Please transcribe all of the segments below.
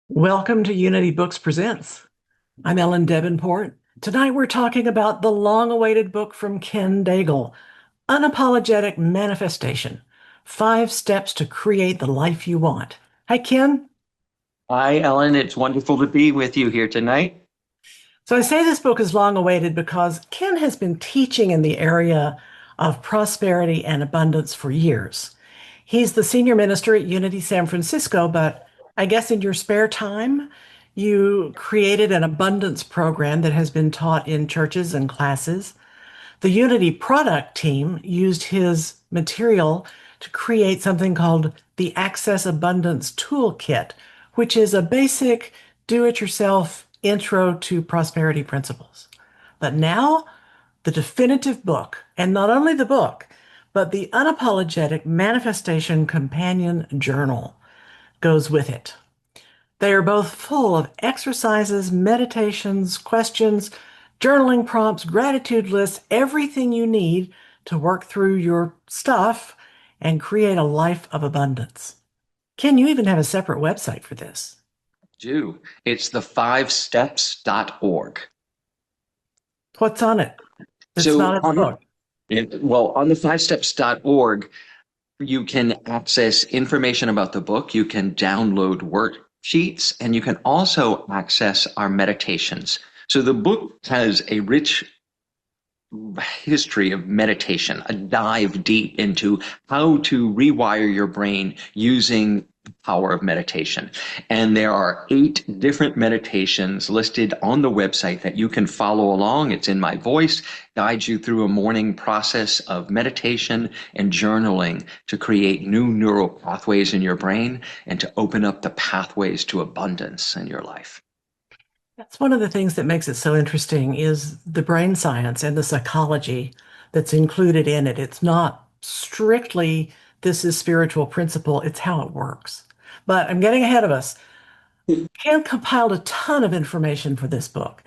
Welcome to Unity Books Presents. I'm Ellen Debenport. Tonight we're talking about the long-awaited book from Ken Daigle, Unapologetic Manifestation: 5 Steps to Create the Life You Want. Hi, Ken. Hi, Ellen. It's wonderful to be with you here tonight. So I say this book is long-awaited because Ken has been teaching in the area of prosperity and abundance for years. He's the senior minister at Unity San Francisco, but I guess in your spare time, you created an abundance program that has been taught in churches and classes. The Unity product team used his material to create something called the Access Abundance Toolkit, which is a basic do-it-yourself intro to prosperity principles. But now, the definitive book, and not only the book, but the Unapologetic Manifestation Companion Journal goes with it. They are both full of exercises, meditations, questions, journaling prompts, gratitude lists, everything you need to work through your stuff and create a life of abundance. Ken, you even have a separate website for this. Do. It's the 5steps.org. What's on it? It's not So in the book. on the 5steps.org, you can access information about the book. You can download worksheets, and you can also access our meditations. So the book has a rich history of meditation, a dive deep into how to rewire your brain using the power of meditation. And there are 8 different meditations listed on the website that you can follow along. It's in my voice, guides you through a morning process of meditation and journaling to create new neural pathways in your brain and to open up the pathways to abundance in your life. That's one of the things that makes it so interesting is the brain science and the psychology that's included in it. It's not strictly this is spiritual principle, it's how it works. But I'm getting ahead of us. Ken compiled a ton of information for this book,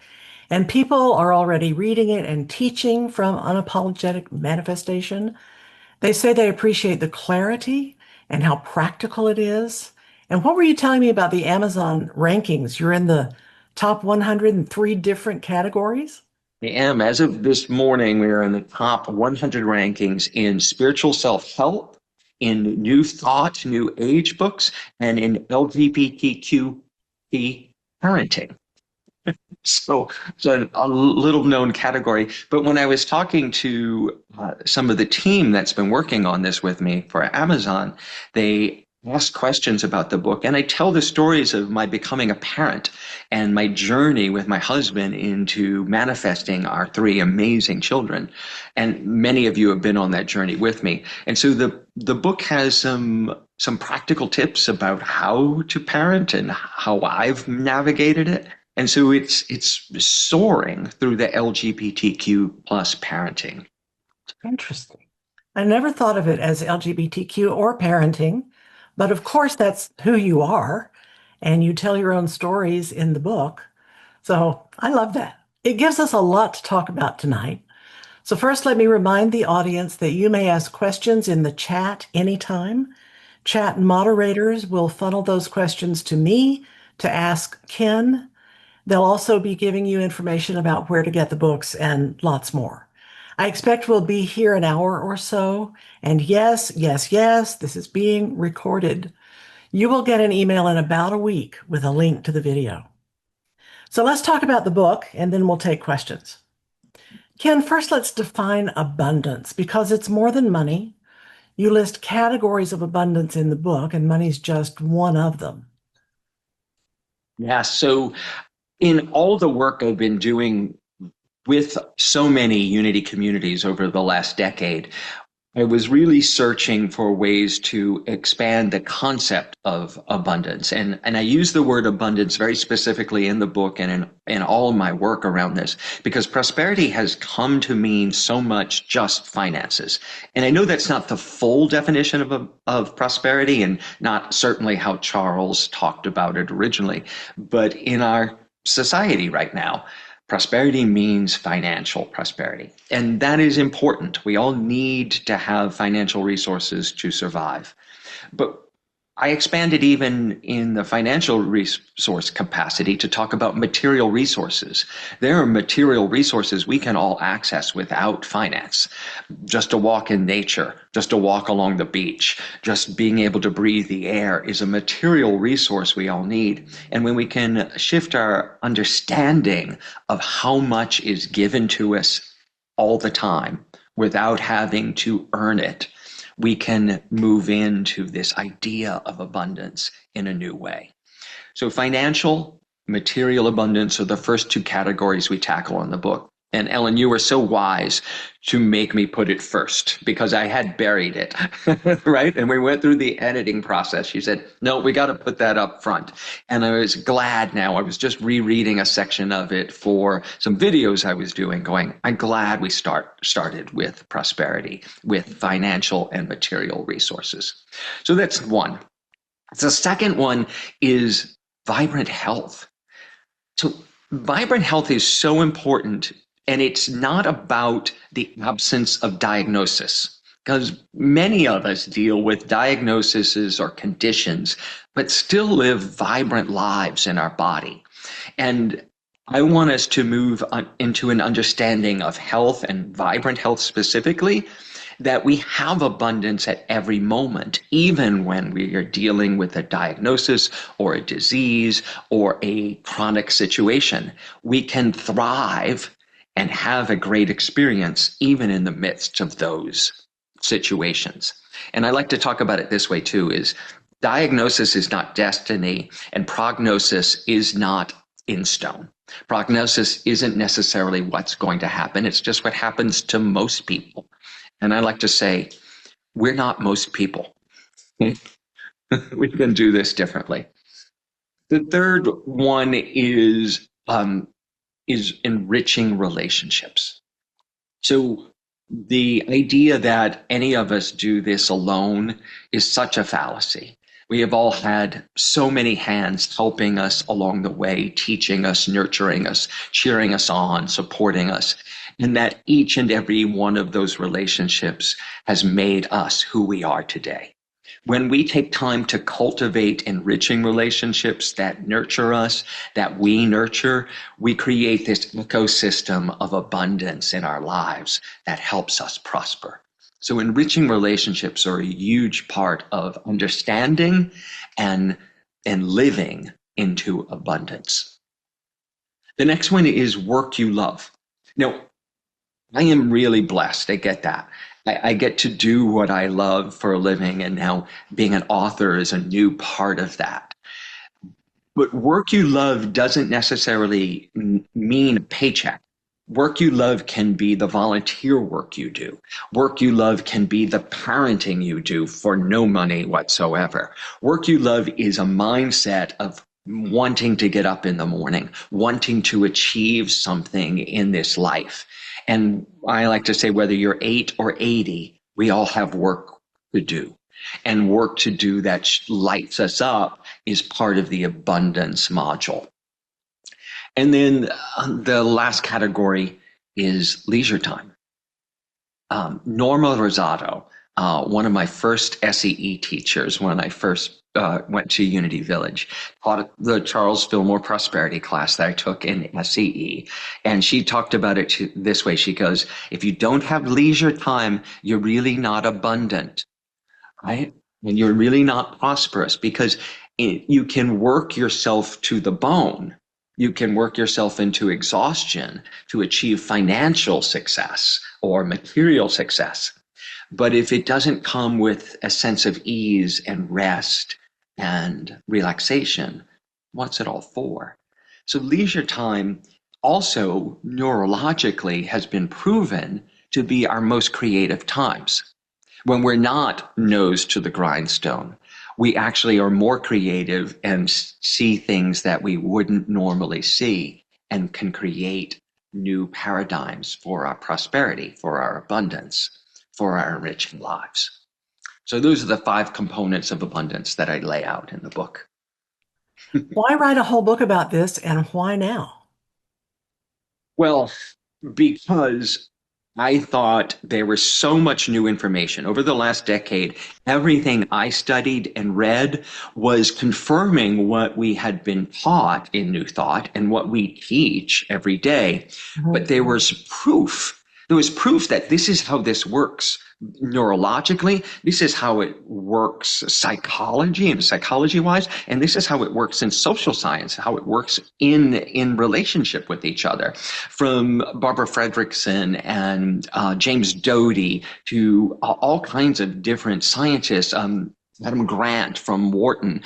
and people are already reading it and teaching from Unapologetic Manifestation. They say they appreciate the clarity and how practical it is. And what were you telling me about the Amazon rankings? You're in the top 103 different categories? I am. As of this morning, we are in the top 100 rankings in spiritual self-help, in new thought, new age books, and in LGBTQ parenting. So a little known category. But when I was talking to some of the team that's been working on this with me for Amazon, they ask questions about the book, and I tell the stories of my becoming a parent and my journey with my husband into manifesting our 3 amazing children. And many of you have been on that journey with me. And so the book has some practical tips about how to parent and how I've navigated it. And so it's soaring through the LGBTQ plus parenting. Interesting. I never thought of it as LGBTQ or parenting, but of course that's who you are, and you tell your own stories in the book. So I love that. It gives us a lot to talk about tonight. So first, let me remind the audience that you may ask questions in the chat anytime. Chat moderators will funnel those questions to me to ask Ken. They'll also be giving you information about where to get the books and lots more. I expect we'll be here an hour or so. And yes, yes, yes, this is being recorded. You will get an email in about a week with a link to the video. So let's talk about the book and then we'll take questions. Ken, first let's define abundance because it's more than money. You list categories of abundance in the book, and money's just one of them. Yeah, so in all the work I've been doing with so many Unity communities over the last decade, I was really searching for ways to expand the concept of abundance. And I use the word abundance very specifically in the book and in all of my work around this, because prosperity has come to mean so much just finances. And I know that's not the full definition of prosperity and not certainly how Charles talked about it originally, but in our society right now, prosperity means financial prosperity, and that is important. We all need to have financial resources to survive. But I expanded even in the financial resource capacity to talk about material resources. There are material resources we can all access without finance. Just a walk in nature, just a walk along the beach, just being able to breathe the air is a material resource we all need. And when we can shift our understanding of how much is given to us all the time without having to earn it, we can move into this idea of abundance in a new way. So, financial, material abundance are the first two categories we tackle in the book. And Ellen, you were so wise to make me put it first because I had buried it, right? And we went through the editing process. She said, no, we got to put that up front. And I was glad now. I was just rereading a section of it for some videos I was doing, going, I'm glad we started with prosperity, with financial and material resources. So that's one. The second one is vibrant health. So, vibrant health is so important, and it's not about the absence of diagnosis, because many of us deal with diagnoses or conditions, but still live vibrant lives in our body. And I want us to move into an understanding of health and vibrant health specifically, that we have abundance at every moment, even when we are dealing with a diagnosis or a disease or a chronic situation. We can thrive and have a great experience even in the midst of those situations. And I like to talk about it this way too, is diagnosis is not destiny and prognosis is not in stone. Prognosis isn't necessarily what's going to happen. It's just what happens to most people. And I like to say, we're not most people. We can do this differently. The third one is enriching relationships. So the idea that any of us do this alone is such a fallacy. We have all had so many hands helping us along the way, teaching us, nurturing us, cheering us on, supporting us, and that each and every one of those relationships has made us who we are today. When we take time to cultivate enriching relationships that nurture us, that we nurture, we create this ecosystem of abundance in our lives that helps us prosper. So enriching relationships are a huge part of understanding and living into abundance. The next one is work you love. Now, I am really blessed. I get that. I get to do what I love for a living, and now being an author is a new part of that. But work you love doesn't necessarily mean a paycheck. Work you love can be the volunteer work you do. Work you love can be the parenting you do for no money whatsoever. Work you love is a mindset of wanting to get up in the morning, wanting to achieve something in this life. And I like to say, whether you're 8 or 80, we all have work to do. And work to do that lights us up is part of the abundance module. And then the last category is leisure time. Norma Rosado, one of my first SEE teachers when I first went to Unity Village, taught the Charles Fillmore Prosperity class that I took in SEE. And she talked about it this way. She goes, if you don't have leisure time, you're really not abundant, right? And you're really not prosperous, because you can work yourself to the bone. You can work yourself into exhaustion to achieve financial success or material success. But if it doesn't come with a sense of ease and rest and relaxation, what's it all for? So leisure time also neurologically has been proven to be our most creative times. When we're not nose to the grindstone, we actually are more creative and see things that we wouldn't normally see, and can create new paradigms for our prosperity, for our abundance, for our enriching lives. So those are the 5 components of abundance that I lay out in the book. Why write a whole book about this and why now? Well, because I thought there was so much new information over the last decade. Everything I studied and read was confirming what we had been taught in New Thought and what we teach every day. But Mhm. there was proof. There was proof that this is how this works neurologically. This is how it works psychology wise, and this is how it works in social science, how it works in relationship with each other. From Barbara Fredrickson and James Doty to all kinds of different scientists. Adam Grant from Wharton,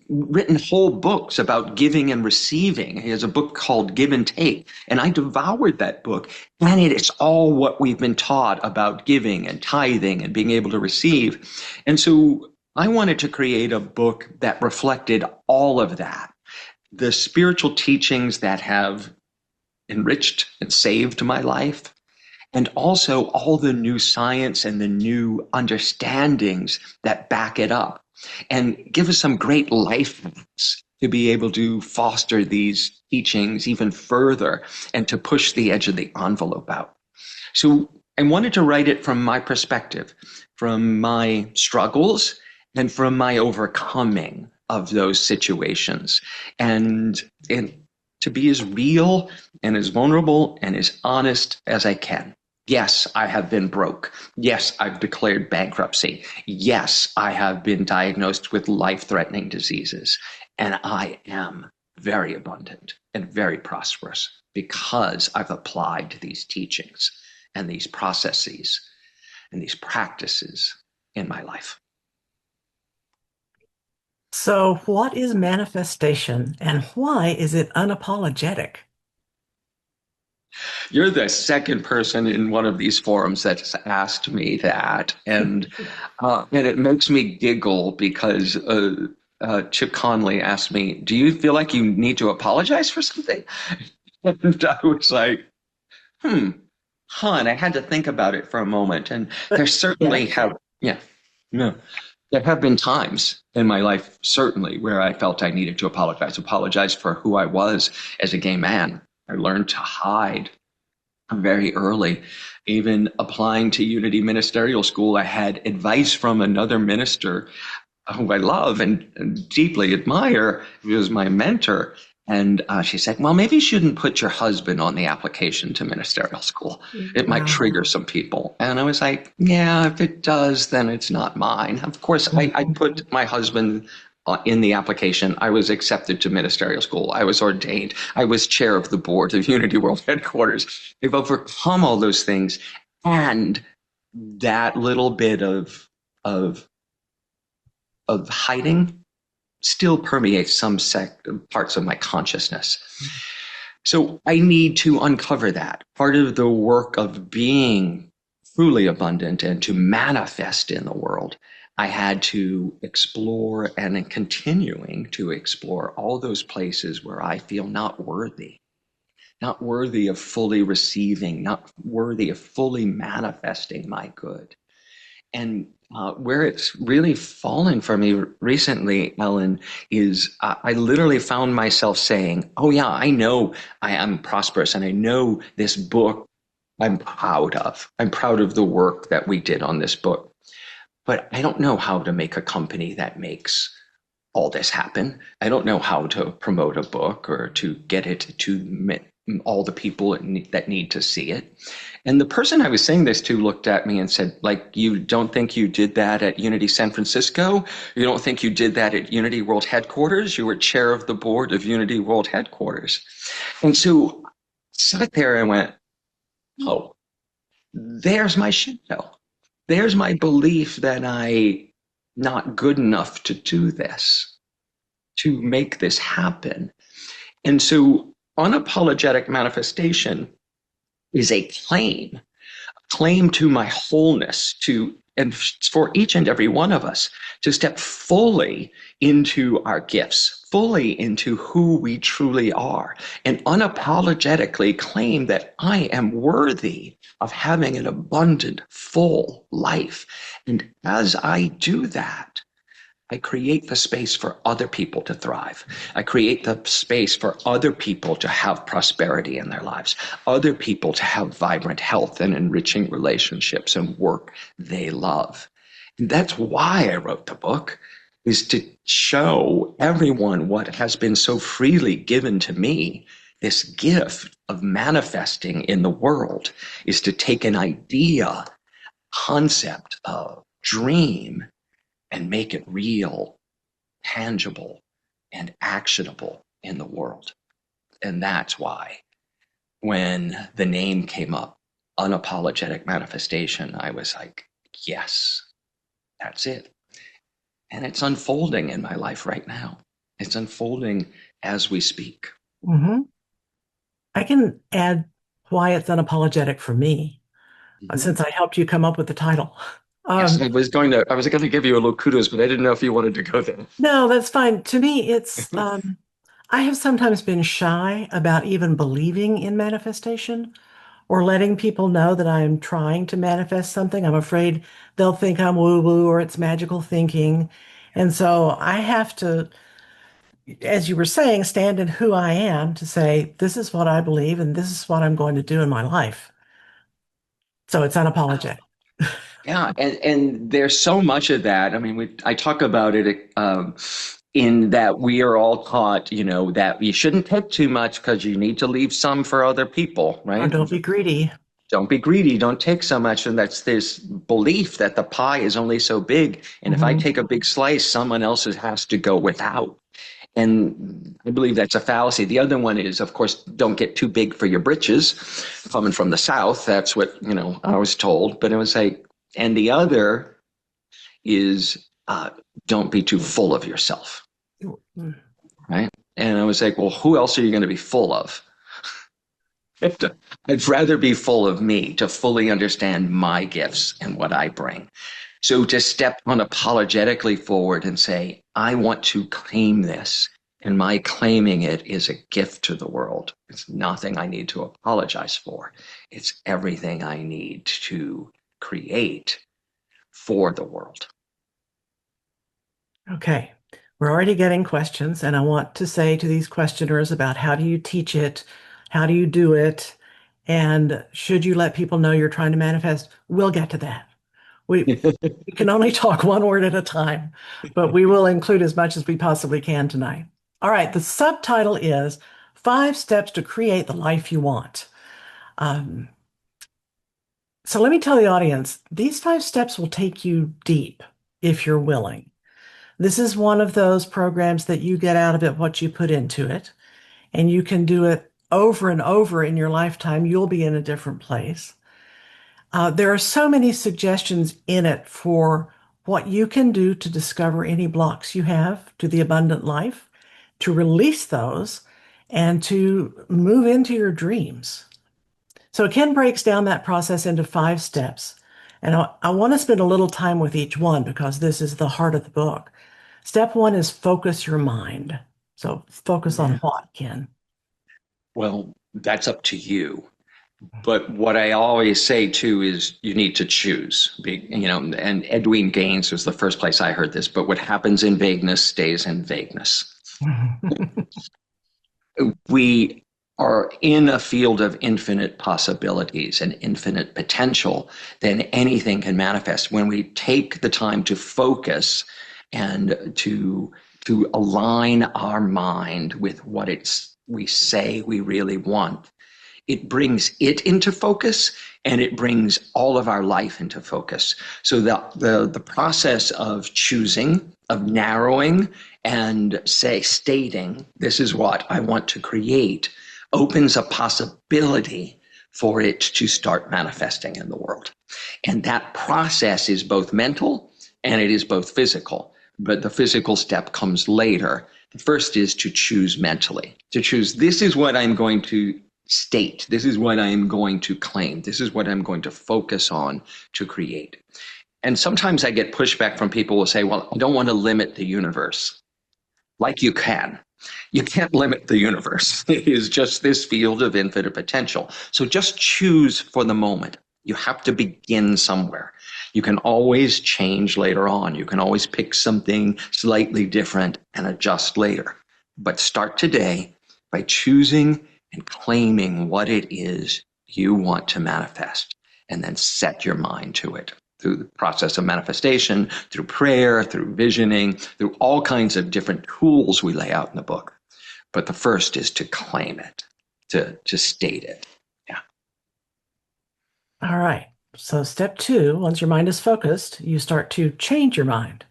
written whole books about giving and receiving. He has a book called Give and Take, and I devoured that book. And it's all what we've been taught about giving and tithing and being able to receive. And so I wanted to create a book that reflected all of that. The spiritual teachings that have enriched and saved my life, and also all the new science and the new understandings that back it up, and give us some great life hacks to be able to foster these teachings even further and to push the edge of the envelope out. So I wanted to write it from my perspective, from my struggles and from my overcoming of those situations, and to be as real and as vulnerable and as honest as I can. Yes, I have been broke. Yes, I've declared bankruptcy. Yes, I have been diagnosed with life-threatening diseases. And I am very abundant and very prosperous because I've applied these teachings and these processes and these practices in my life. So, what is manifestation and why is it unapologetic? You're the second person in one of these forums that's asked me that, and it makes me giggle because Chip Conley asked me, "Do you feel like you need to apologize for something?" And I was like, "Hmm, huh." And I had to think about it for a moment, and there But certainly yes. have, yeah, no, there have been times in my life, certainly, where I felt I needed to apologize for who I was as a gay man. I learned to hide very early. Even applying to Unity Ministerial School, I had advice from another minister who I love and deeply admire, who was my mentor. And she said, "Well, maybe you shouldn't put your husband on the application to ministerial school. It might Wow. trigger some people." And I was like, "Yeah, if it does, then it's not mine." Of course, I Mhm. put my husband in the application. I was accepted to ministerial school. I was ordained. I was chair of the board of Unity World Headquarters. I've overcome all those things. And that little bit of, of hiding still permeates some parts of my consciousness. So I need to uncover that. Part of the work of being truly abundant and to manifest in the world, I had to explore and in continuing to explore all those places where I feel not worthy of fully receiving, not worthy of fully manifesting my good. And where it's really fallen for me recently, Ellen, is I literally found myself saying, "Oh, yeah, I know I am prosperous, and I know this book I'm proud of. I'm proud of the work that we did on this book. But I don't know how to make a company that makes all this happen. I don't know how to promote a book or to get it to all the people that need to see it." And the person I was saying this to looked at me and said, "Like, you don't think you did that at Unity San Francisco? You don't think you did that at Unity World Headquarters? You were chair of the board of Unity World Headquarters." And so I sat there and went, "Oh, there's my shadow. There's my belief that I not good enough to do this, to make this happen." And so unapologetic manifestation is a claim to my wholeness, to and for each and every one of us to step fully into our gifts, fully into who we truly are, and unapologetically claim that I am worthy of having an abundant, full life. And as I do that, I create the space for other people to thrive. I create the space for other people to have prosperity in their lives, other people to have vibrant health and enriching relationships and work they love. And that's why I wrote the book, is to show everyone what has been so freely given to me. This gift of manifesting in the world is to take an idea, concept, a dream, and make it real, tangible, and actionable in the world. And that's why when the name came up, Unapologetic Manifestation, I was like, yes, that's it. And it's unfolding in my life right now. It's unfolding as we speak. Hmm. I can add why it's unapologetic for me, Mhm. since I helped you come up with the title. Yes, Um, I was going to give you a little kudos, but I didn't know if you wanted to go there. no, that's fine. To me, I have sometimes been shy about even believing in manifestation or letting people know that I'm trying to manifest something. I'm afraid they'll think I'm woo-woo or it's magical thinking. And so I have to, as you were saying, stand in who I am to say, this is what I believe and this is what I'm going to do in my life. So it's unapologetic. Yeah, and there's so much of that. I mean, I talk about it in that we are all taught, that you shouldn't take too much because you need to leave some for other people, Or right? don't be greedy. Don't be greedy. Don't take so much. And that's this belief that the pie is only so big, and if I Mhm. take a big slice, someone else has to go without. And I believe that's a fallacy. The other one is, of course, don't get too big for your britches. Coming from the South, that's what, I was told. But it was like, and the other is don't be too full of yourself, right? And I was like, well, who else are you going to be full of? I'd rather be full of me to fully understand my gifts and what I bring. So to step unapologetically forward and say, I want to claim this, and my claiming it is a gift to the world. It's nothing I need to apologize for. It's everything I need to create for the world. Okay. We're already getting questions, and I want to say to these questioners about how do you teach it? How do you do it? And should you let people know you're trying to manifest? We'll get to that. We can only talk one word at a time, but we will include as much as we possibly can tonight. All right, the subtitle is Five Steps to Create the Life You Want. Um, so let me tell the audience, these five steps will take you deep if you're willing. This is one of those programs that you get out of it what you put into it, and you can do it over and over in your lifetime. You'll be in a different place. There are so many suggestions in it for what you can do to discover any blocks you have to the abundant life, to release those, and to move into your dreams. So Ken breaks down that process into five steps. And I want to spend a little time with each one because this is the heart of the book. Step one is focus your mind. So focus on Yeah. what, Ken? Well, that's up to you. But what I always say too is you need to choose. And Edwin Gaines was the first place I heard this, but what happens in vagueness stays in vagueness. We are in a field of infinite possibilities and infinite potential, then anything can manifest. When we take the time to focus and to align our mind with what we say we really want, it brings it into focus and it brings all of our life into focus. So the process of choosing, of narrowing, and stating this is what I want to create opens a possibility for it to start manifesting in the world. And that process is both mental and it is both physical. But the physical step comes later. The first is to choose mentally, to choose this is what I'm going to state. This is what I'm going to claim. This is what I'm going to focus on to create. And sometimes I get pushback from people who say, well, I don't want to limit the universe. Like you can. You can't limit the universe. It is just this field of infinite potential. So just choose for the moment. You have to begin somewhere. You can always change later on. You can always pick something slightly different and adjust later. But start today by choosing and claiming what it is you want to manifest, and then set your mind to it through the process of manifestation, through prayer, through visioning, through all kinds of different tools we lay out in the book. But the first is to claim it, to state it. Yeah. All right. So step two, once your mind is focused, you start to change your mind.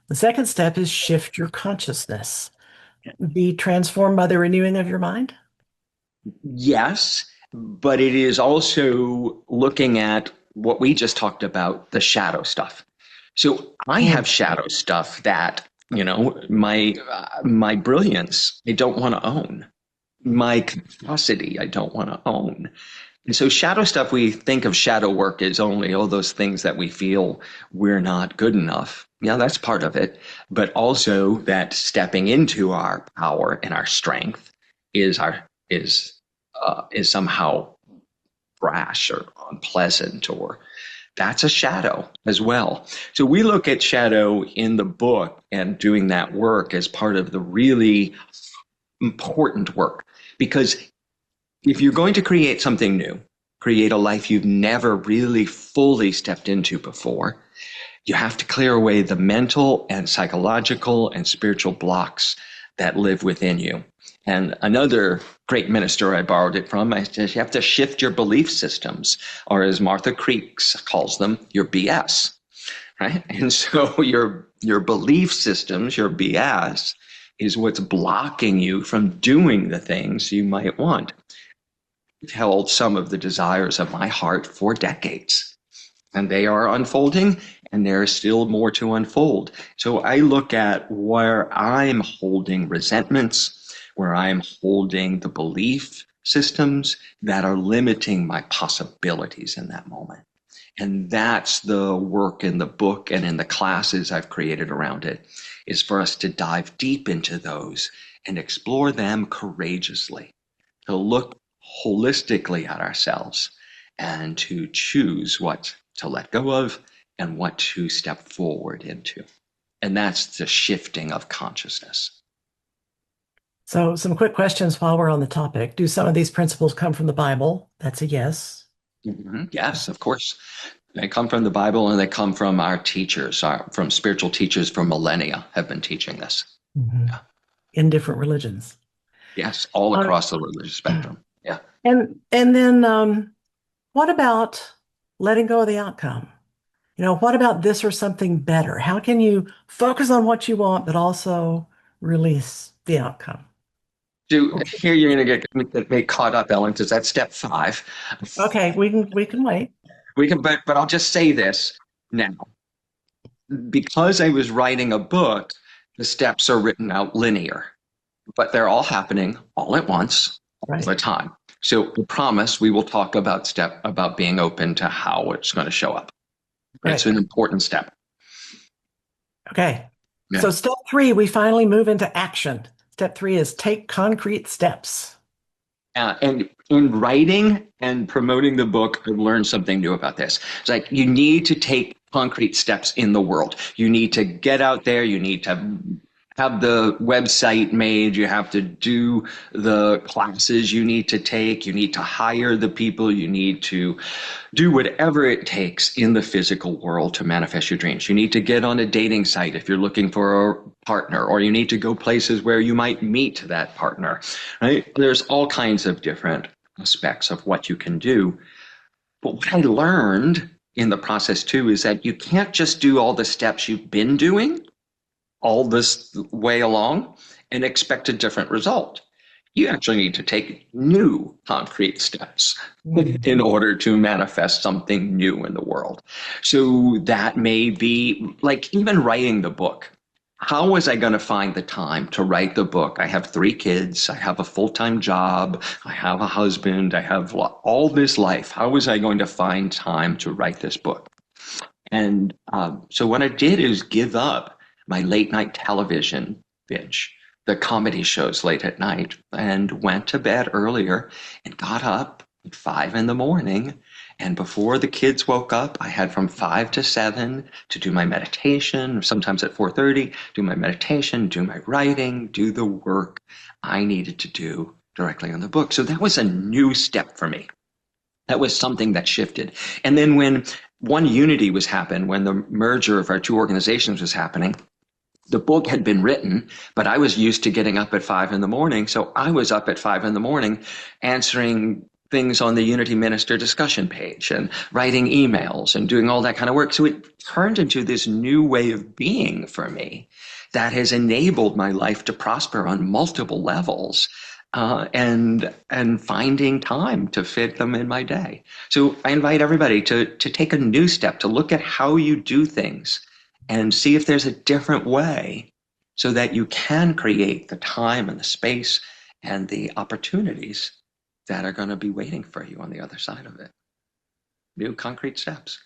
The second step is shift your consciousness. Be transformed by the renewing of your mind? Yes, but it is also looking at what we just talked about, the shadow stuff. So I have shadow stuff that, my brilliance, I don't want to own. My capacity, I don't want to own. And so shadow stuff, we think of shadow work as only all those things that we feel we're not good enough. Yeah, that's part of it. But also that stepping into our power and our strength is our is somehow brash or unpleasant, or that's a shadow as well. So we look at shadow in the book and doing that work as part of the really important work. Because if you're going to create something new, create a life you've never really fully stepped into before, you have to clear away the mental and psychological and spiritual blocks that live within you. And another great minister I borrowed it from, I said, you have to shift your belief systems, or as Martha Creeks calls them, your BS, right? And so your belief systems, your BS, is what's blocking you from doing the things you might want. I've held some of the desires of my heart for decades, and they are unfolding, and there is still more to unfold. So I look at where I'm holding resentments, where I'm holding the belief systems that are limiting my possibilities in that moment. And that's the work in the book and in the classes I've created around it, is for us to dive deep into those and explore them courageously, to look holistically at ourselves and to choose what to let go of and what to step forward into. And that's the shifting of consciousness. So, some quick questions while we're on the topic. Do some of these principles come from the Bible? That's a yes. Yes, of course. They come from the Bible, and they come from our teachers, from spiritual teachers for millennia have been teaching this. Mhm. Yeah. In different religions. Yes, all Uh, across the religious spectrum. Yeah. and then what about letting go of the outcome? What about this or something better? How can you focus on what you want, but also release the outcome? So here you're going to get caught up, Ellen, because that's step 5. Okay, we can wait. But I'll just say this now. Because I was writing a book, the steps are written out linear, but they're all happening all at once, all Right. the time. So we promise we will talk about being open to how it's going to show up. It's Right. an important step. Okay. Yeah. So step three, we finally move into action. Step three is take concrete steps. And in writing and promoting the book, I've learned something new about this. It's like you need to take concrete steps in the world. You need to get out there. You need to have the website made. You have to do the classes you need to take. You need to hire the people. You need to do whatever it takes in the physical world to manifest your dreams. You need to get on a dating site if you're looking for a partner, or you need to go places where you might meet that partner, right? There's all kinds of different aspects of what you can do. But what I learned in the process too is that you can't just do all the steps you've been doing all this way along and expect a different result. You actually need to take new concrete steps in order to manifest something new in the world. So that may be like even writing the book. How was I going to find the time to write the book? I have 3 kids. I have a full-time job. I have a husband. I have all this life. How was I going to find time to write this book? And so what I did is give up my late night television binge, the comedy shows late at night, and went to bed earlier and got up at 5 in the morning And before the kids woke up, I had from 5 to 7 to do my meditation, or sometimes at 4:30, do my meditation, do my writing, do the work I needed to do directly on the book. So that was a new step for me. That was something that shifted. And then when One Unity was happening, when the merger of our two organizations was happening, the book had been written, but I was used to getting up at 5 in the morning. So I was up at 5 in the morning answering things on the Unity Minister discussion page and writing emails and doing all that kind of work. So it turned into this new way of being for me that has enabled my life to prosper on multiple levels, and finding time to fit them in my day. So I invite everybody to take a new step, to look at how you do things and see if there's a different way so that you can create the time and the space and the opportunities that are going to be waiting for you on the other side of it. New concrete steps.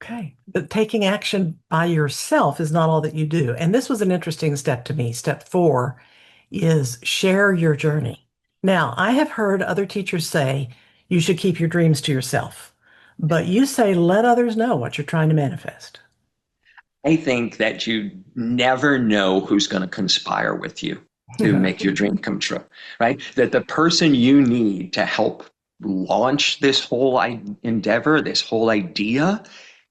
Okay. But taking action by yourself is not all that you do. And this was an interesting step to me. Step 4 is share your journey. Now, I have heard other teachers say you should keep your dreams to yourself, but you say let others know what you're trying to manifest. I think that you never know who's going to conspire with you to make your dream come true, right? That the person you need to help launch this whole endeavor, this whole idea,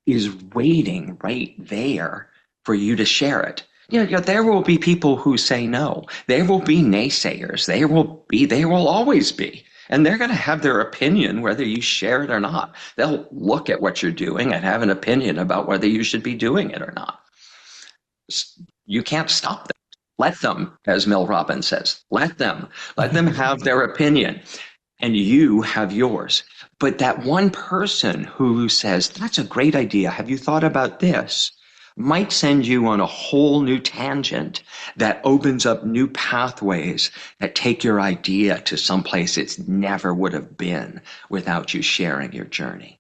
is waiting right there for you to share it. There will be people who say no. There will be naysayers. There will always be. And they're going to have their opinion whether you share it or not. They'll look at what you're doing and have an opinion about whether you should be doing it or not. You can't stop them. Let them, as Mel Robbins says, let them have their opinion, and you have yours. But that one person who says, that's a great idea, have you thought about this, might send you on a whole new tangent that opens up new pathways that take your idea to someplace it never would have been without you sharing your journey.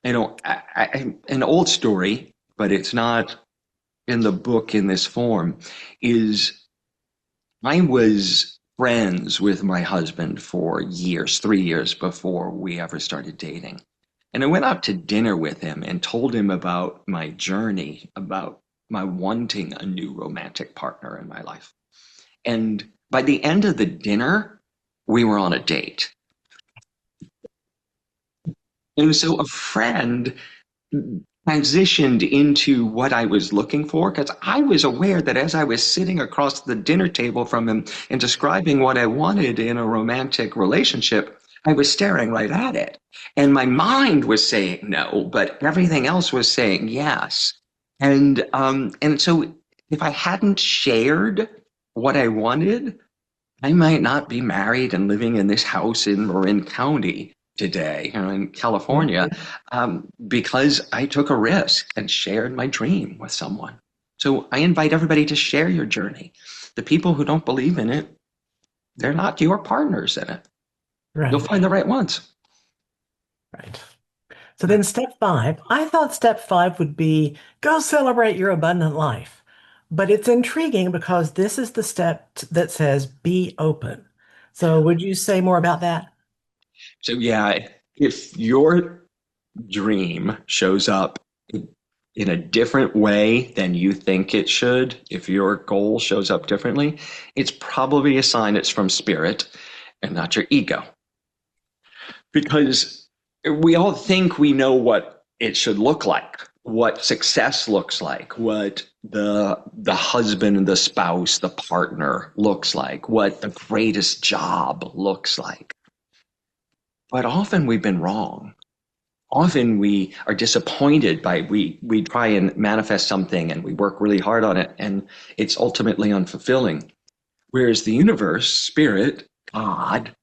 An old story, but it's not in the book in this form, is I was friends with my husband for years, 3 years before we ever started dating. And I went out to dinner with him and told him about my journey, about my wanting a new romantic partner in my life. And by the end of the dinner, we were on a date. And so a friend transitioned into what I was looking for, because I was aware that as I was sitting across the dinner table from him and describing what I wanted in a romantic relationship, I was staring right at it. And my mind was saying no, but everything else was saying yes. And so if I hadn't shared what I wanted, I might not be married and living in this house in Marin County today, in California, because I took a risk and shared my dream with someone. So I invite everybody to share your journey. The people who don't believe in it, they're not your partners in it. You'll Right. find the right ones. Right. So then step 5, I thought step 5 would be go celebrate your abundant life. But it's intriguing because this is the step that says be open. So would you say more about that? So yeah, if your dream shows up in a different way than you think it should, if your goal shows up differently, it's probably a sign it's from spirit and not your ego. Because we all think we know what it should look like, what success looks like, what the husband and the spouse, the partner looks like, what the greatest job looks like. But often we've been wrong. Often we are disappointed by we try and manifest something and we work really hard on it and it's ultimately unfulfilling. Whereas the universe, spirit, God,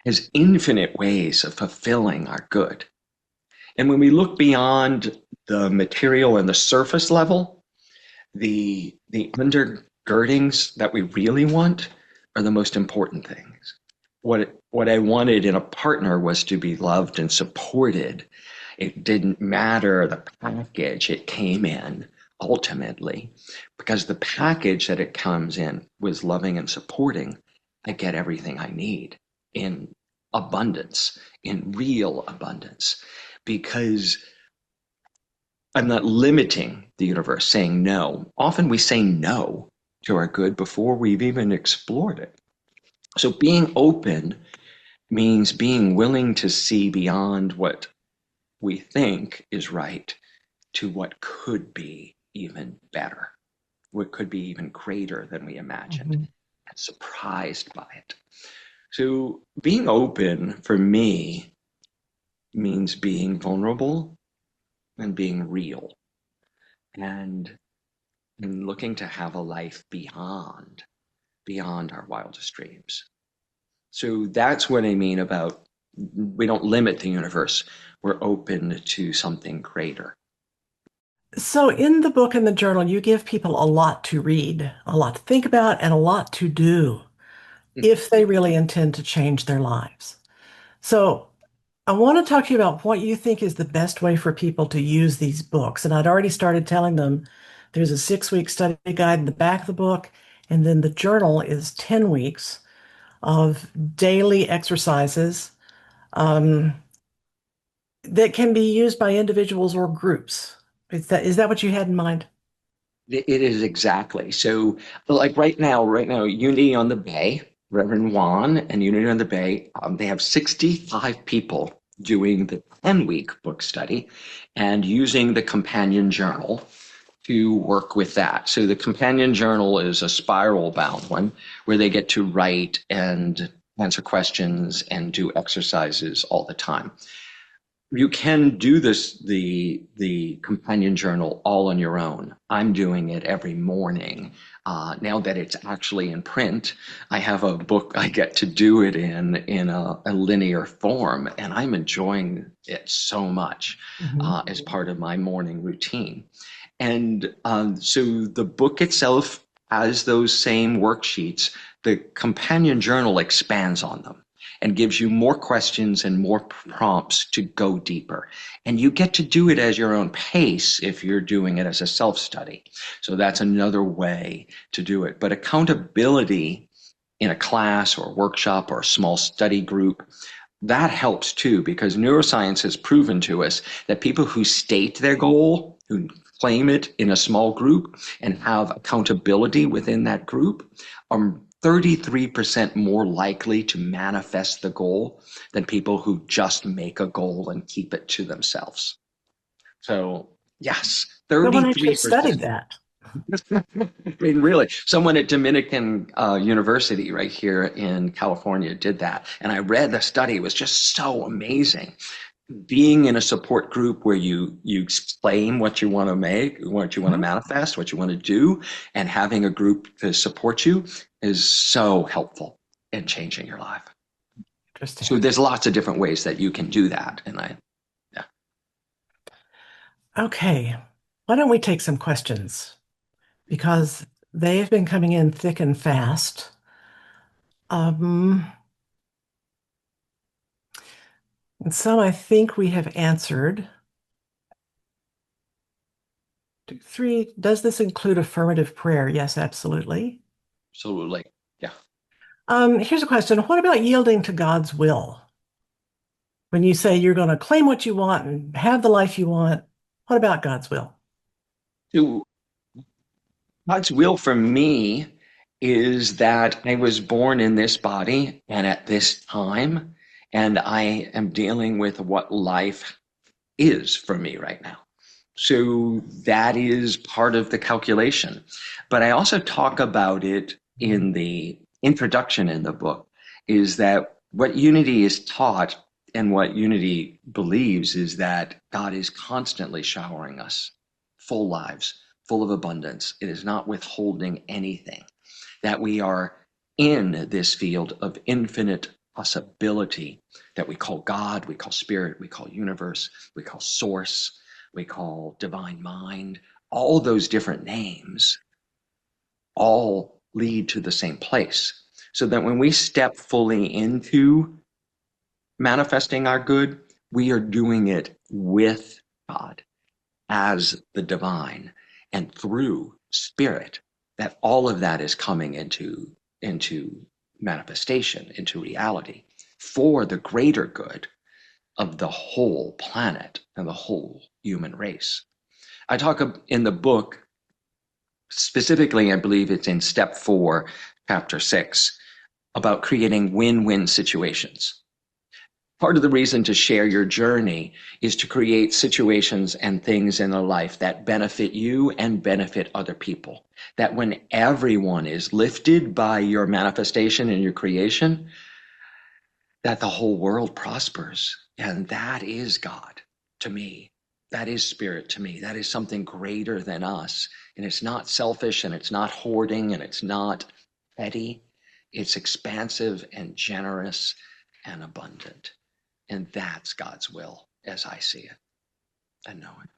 has infinite ways of fulfilling our good. And when we look beyond the material and the surface level, the undergirdings that we really want are the most important things. What I wanted in a partner was to be loved and supported. It didn't matter the package it came in ultimately, because the package that it comes in was loving and supporting. I get everything I need in abundance, in real abundance, because I'm not limiting the universe, saying no. Often we say no to our good before we've even explored it. So being open means being willing to see beyond what we think is right to what could be even better, what could be even greater than we imagined, Mhm. and surprised by it. So being open for me means being vulnerable and being real and, and looking to have a life beyond our wildest dreams. So that's what I mean about we don't limit the universe. We're open to something greater. So, in the book and the journal, you give people a lot to read, a lot to think about, and a lot to do if they really intend to change their lives. So, I want to talk to you about what you think is the best way for people to use these books. And I'd already started telling them there's a 6 week study guide in the back of the book, and then the journal is 10 weeks of daily exercises um, that can be used by individuals or groups. Is that what you had in mind? It is exactly. So, like right now, Unity on the Bay, Reverend Juan and Unity on the Bay, they have 65 people doing the 10-week book study and using the companion journal to work with that. So the companion journal is a spiral bound one where they get to write and answer questions and do exercises all the time. You can do the companion journal all on your own. I'm doing it every morning. Now that it's actually in print, I have a book I get to do it in a linear form, and I'm enjoying it so much Mhm. as part of my morning routine. And so the book itself has those same worksheets. The companion journal expands on them and gives you more questions and more prompts to go deeper. And you get to do it as your own pace if you're doing it as a self study. So that's another way to do it. But accountability in a class or a workshop or a small study group, that helps too, because neuroscience has proven to us that people who state their goal, who claim it in a small group and have accountability within that group, are 33% more likely to manifest the goal than people who just make a goal and keep it to themselves. So, yes, No one actually 33%. studied that. I mean, really, someone at Dominican University right here in California did that. And I read the study, it was just so amazing. Being in a support group where you explain what you want to make, what you want to Mhm. manifest, what you want to do, and having a group to support you is so helpful in changing your life. Interesting. So there's lots of different ways that you can do that. And yeah. Okay, why don't we take some questions? Because they have been coming in thick and fast. Um, and some I think we have answered. Three, does this include affirmative prayer? Yes, absolutely. So like, yeah. Here's a question. What about yielding to God's will? When you say you're going to claim what you want and have the life you want, what about God's will? So God's will for me is that I was born in this body and at this time, and I am dealing with what life is for me right now. So that is part of the calculation. But I also talk about it in the introduction in the book, is that what Unity is taught and what Unity believes is that God is constantly showering us full lives, full of abundance. It is not withholding anything, that we are in this field of infinite possibility that we call God, we call spirit, we call universe, we call source, we call divine mind. All those different names all lead to the same place. So that when we step fully into manifesting our good, we are doing it with God as the divine and through spirit, that all of that is coming into manifestation, into reality for the greater good of the whole planet and the whole human race. I talk in the book, specifically, I believe it's in step 4, chapter 6, about creating win-win situations. Part of the reason to share your journey is to create situations and things in a life that benefit you and benefit other people. That when everyone is lifted by your manifestation and your creation, that the whole world prospers. And that is God to me. That is spirit to me. That is something greater than us. And it's not selfish, and it's not hoarding, and it's not petty. It's expansive and generous and abundant. And that's God's will as I see it and know it.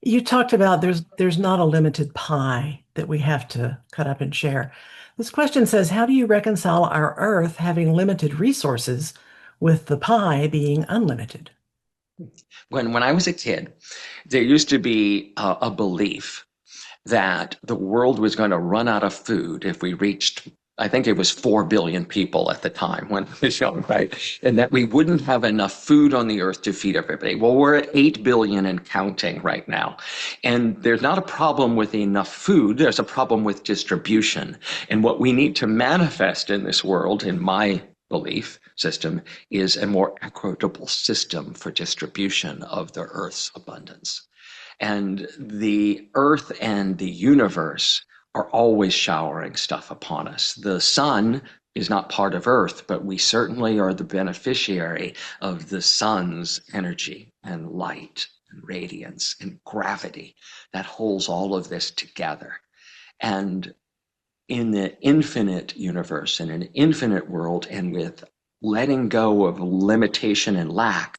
You talked about there's not a limited pie that we have to cut up and share. This question says, how do you reconcile our Earth having limited resources with the pie being unlimited? When I was a kid, there used to be a belief that the world was going to run out of food if we reached, I think it was 4 billion people at the time when I was young, right? And that we wouldn't have enough food on the earth to feed everybody. Well, we're at 8 billion and counting right now. And there's not a problem with enough food. There's a problem with distribution. And what we need to manifest in this world, in my belief system, is a more equitable system for distribution of the earth's abundance. And the earth and the universe are always showering stuff upon us. The sun is not part of earth, but we certainly are the beneficiary of the sun's energy and light and radiance and gravity that holds all of this together. And in the infinite universe, in an infinite world, and with letting go of limitation and lack,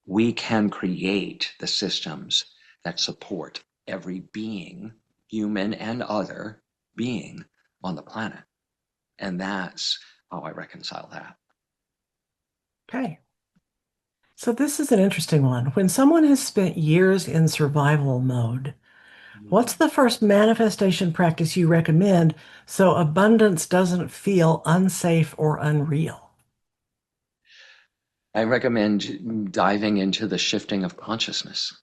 we can create the systems that support every being, human and other being on the planet. And that's how I reconcile that. Okay. So this is an interesting one. When someone has spent years in survival mode, what's the first manifestation practice you recommend so abundance doesn't feel unsafe or unreal? I recommend diving into the shifting of consciousness.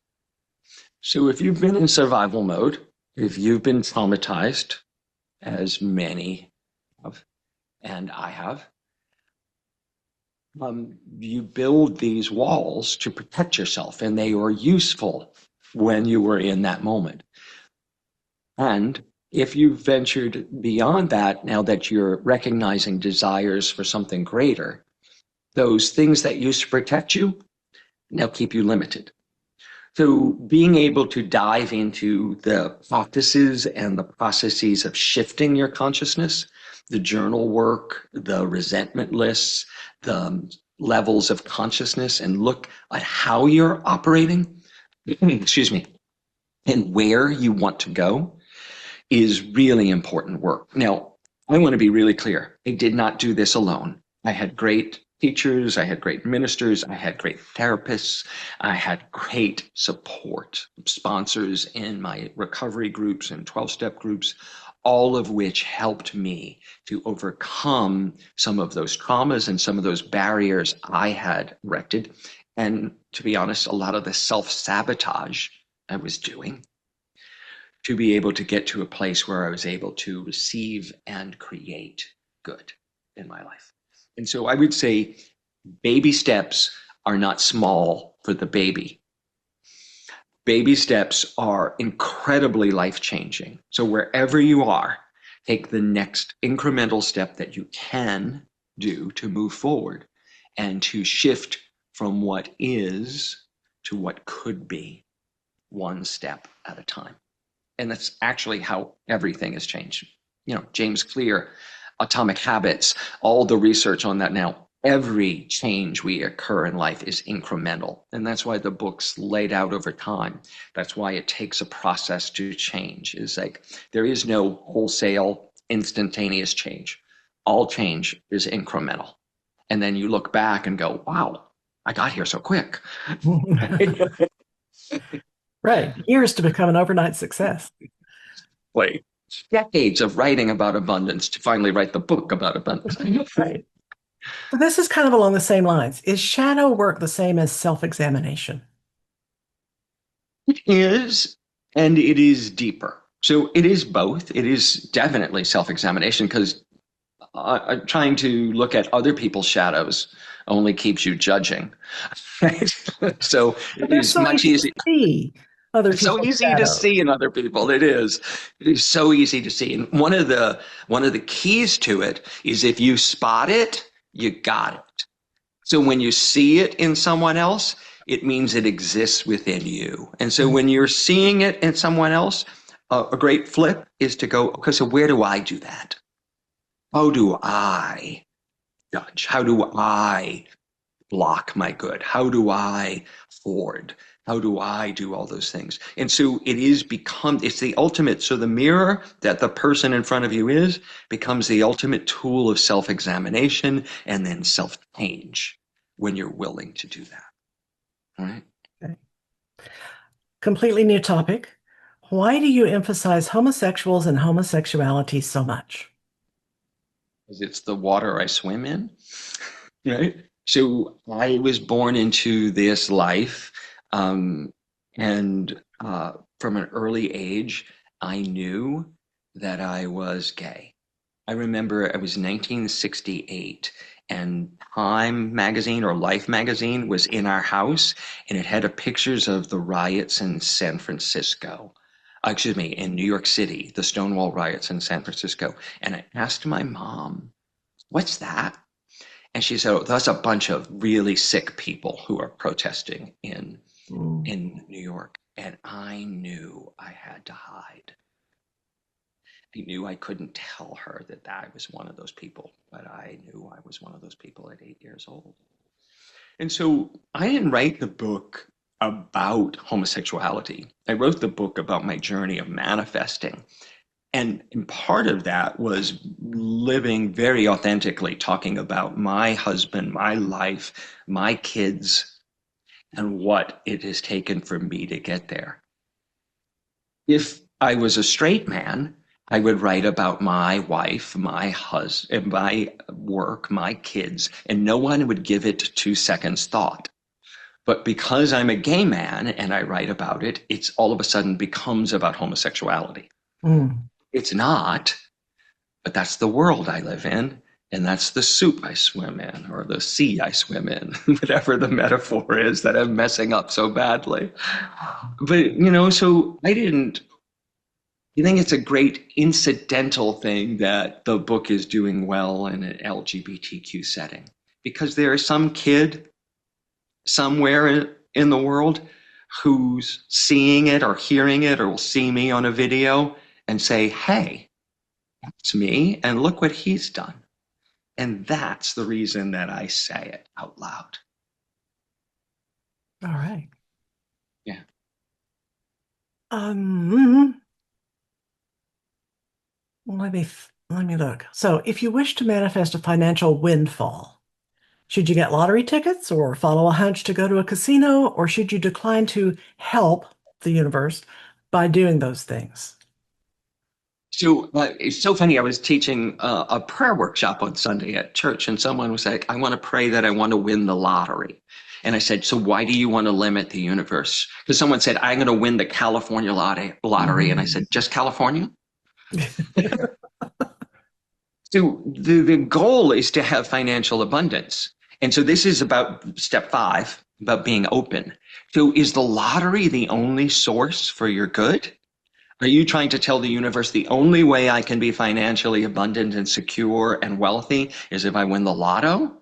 So if you've been in survival mode, if you've been traumatized, as many have, and I have, you build these walls to protect yourself, and they are useful when you were in that moment. And if you've ventured beyond that, now that you're recognizing desires for something greater, those things that used to protect you now keep you limited. So being able to dive into the practices and the processes of shifting your consciousness, the journal work, the resentment lists, the levels of consciousness, and look at how you're operating, excuse me, and where you want to go is really important work. Now, I want to be really clear. I did not do this alone. I had great teachers, I had great ministers, I had great therapists, I had great support, sponsors in my recovery groups and 12-step groups, all of which helped me to overcome some of those traumas and some of those barriers I had erected. And to be honest, a lot of the self-sabotage I was doing to be able to get to a place where I was able to receive and create good in my life. And so I would say baby steps are not small for the baby. Baby steps are incredibly life-changing. So wherever you are, take the next incremental step that you can do to move forward and to shift from what is to what could be, one step at a time. And that's actually how everything has changed. You know, James Clear, Atomic Habits, all the research on that now, every change we occur in life is incremental. And that's why the book's laid out over time. That's why it takes a process to change. It's like there is no wholesale, instantaneous change. All change is incremental. And then you look back and go, wow, I got here so quick. Right. Years to become an overnight success. Like decades of writing about abundance to finally write the book about abundance. Right. So this is kind of along the same lines. Is shadow work the same as self-examination? It is, and it is deeper. So it is both. It is definitely self-examination because trying to look at other people's shadows only keeps you judging. Right? So But it they're is so much easy to easier. see other It's so people's easy to shadows. see in other people. It is. It is so easy to see. And one of the keys to it is if you spot it, you got it. So when you see it in someone else, it means it exists within you. And so Mm. when you're seeing it in someone else, a great flip is to go, okay, so where do I do that? How do I judge? How do I block my good? How do I forward? How do I do all those things? And so it's the ultimate. So the mirror that the person in front of you is becomes the ultimate tool of self-examination and then self-change when you're willing to do that. All right. Okay. Completely new topic. Why do you emphasize homosexuals and homosexuality so much? Because it's the water I swim in. Right. So I was born into this life, and from an early age, I knew that I was gay. I remember it was 1968, and Time magazine or Life magazine was in our house, and it had pictures of the riots in San Francisco. Excuse me, in New York City, the Stonewall riots in San Francisco. And I asked my mom, "What's that?" And she said, "Oh, that's a bunch of really sick people who are protesting Mm. in New York." And I knew I had to hide. I knew I couldn't tell her that I was one of those people, but I knew I was one of those people at 8 years old. And so I didn't write the book about homosexuality. I wrote the book about my journey of manifesting. And part of that was living very authentically, talking about my husband, my life, my kids, and what it has taken for me to get there. If I was a straight man, I would write about my wife, my husband, my work, my kids, and no one would give it 2 seconds thought. But because I'm a gay man and I write about it, it's all of a sudden becomes about homosexuality. Mm. It's not, but that's the world I live in. And that's the soup I swim in, or the sea I swim in, whatever the metaphor is that I'm messing up so badly. But, so I think it's a great incidental thing that the book is doing well in an LGBTQ setting because there is some kid somewhere in the world who's seeing it or hearing it or will see me on a video and say, "Hey, it's me, and look what he's done." And that's the reason that I say it out loud. All right. Yeah. Um, let me look. So, if you wish to manifest a financial windfall, should you get lottery tickets or follow a hunch to go to a casino, or should you decline to help the universe by doing those things? So it's so funny. I was teaching a prayer workshop on Sunday at church, and someone was like, "I want to pray that I want to win the lottery." And I said, "So why do you want to limit the universe?" Because someone said, "I'm going to win the California lottery." And I said, Mhm. "Just California?" So the goal is to have financial abundance. And so this is about step 5, about being open. So is the lottery the only source for your good? Are you trying to tell the universe the only way I can be financially abundant and secure and wealthy is if I win the lotto?